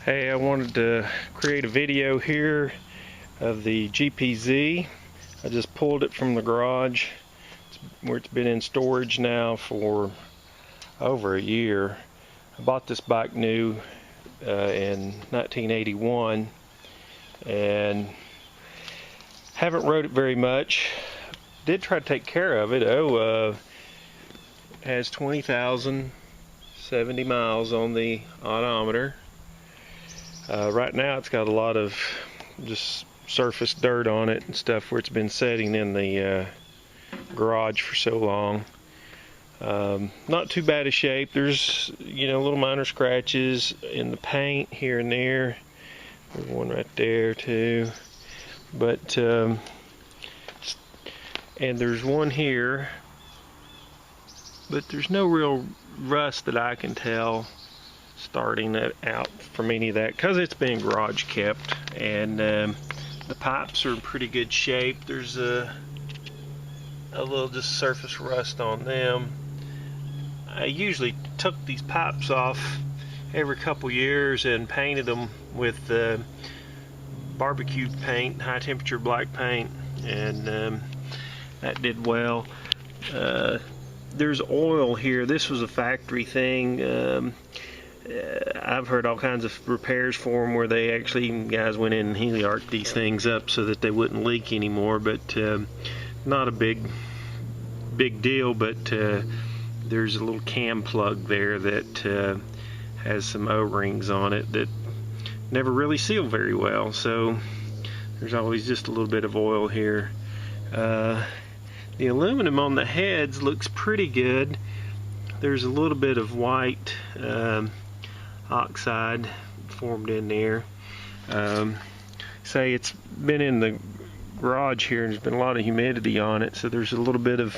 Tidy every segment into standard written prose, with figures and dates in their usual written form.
Hey, I wanted to create a video here of the Gpz. I just pulled it from the garage where it's been in storage now for over a year. I bought this bike new in 1981 and haven't rode it very much. Did try to take care of it. Has 20,070 miles on the odometer. Right now it's got a lot of just surface dirt on it and stuff where it's been sitting in the garage for so long. Not too bad a shape. There's little minor scratches in the paint here and there. There's one right there too, but and there's one here, but there's no real rust that I can tell starting it out from any of that because it's been garage kept, and the pipes are in pretty good shape. There's a little just surface rust on them. I usually took these pipes off every couple years and painted them with barbecue paint, high temperature black paint, and that did well. There's oil here. This was a factory thing. I've heard all kinds of repairs for them where they actually, guys went in and heliarched these things up so that they wouldn't leak anymore, but not a big deal. But there's a little cam plug there that has some O-rings on it that never really seal very well, so there's always just a little bit of oil here. The aluminum on the heads looks pretty good. There's a little bit of white oxide formed in there. Say it's been in the garage here and there's been a lot of humidity on it, so there's a little bit of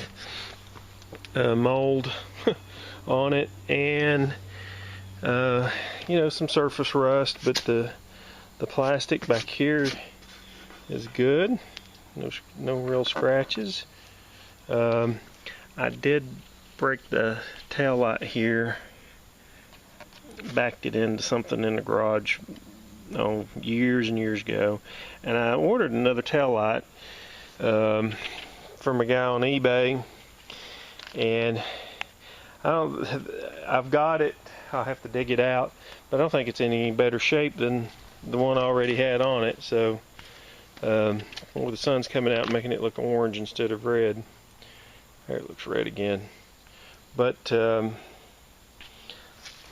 mold on it, and some surface rust, but the plastic back here is good. No real scratches. I did break the tail light here, backed it into something in the garage years and years ago, and I ordered another tail light from a guy on eBay, and I've got it. I'll have to dig it out, but I don't think it's in any better shape than the one I already had on it. So the sun's coming out, making it look orange instead of red. There, it looks red again. But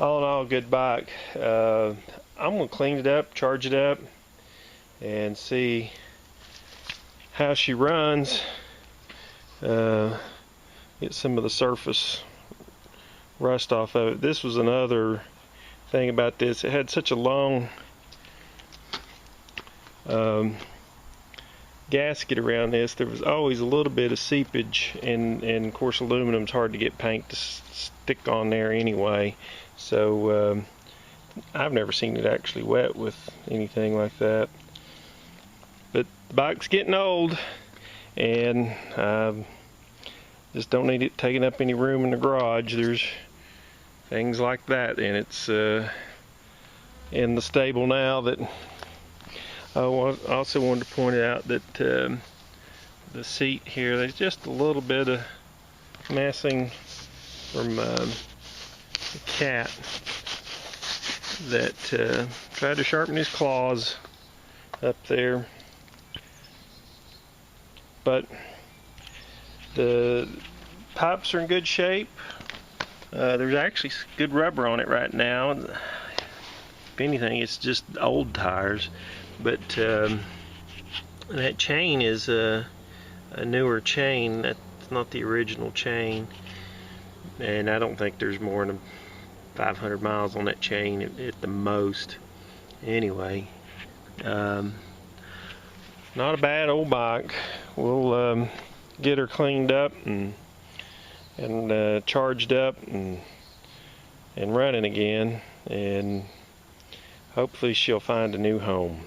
all in all, good bike. I'm gonna clean it up, charge it up, and see how she runs. Get some of the surface rust off of it. This was another thing about this. It had such a long gasket around this. There was always a little bit of seepage, and of course aluminum's hard to get paint to stick on there anyway, so I've never seen it actually wet with anything like that. But the bike's getting old, and just don't need it taking up any room in the garage. There's things like that, and it's in the stable now. That I also wanted to point out that the seat here, there's just a little bit of messing from the cat that tried to sharpen his claws up there. But the pipes are in good shape. There's actually good rubber on it right now. If anything, it's just old tires. But that chain is a newer chain. That's not the original chain, and I don't think there's more than 500 miles on that chain at the most. Anyway, not a bad old bike. We'll get her cleaned up and charged up and running again, and hopefully she'll find a new home.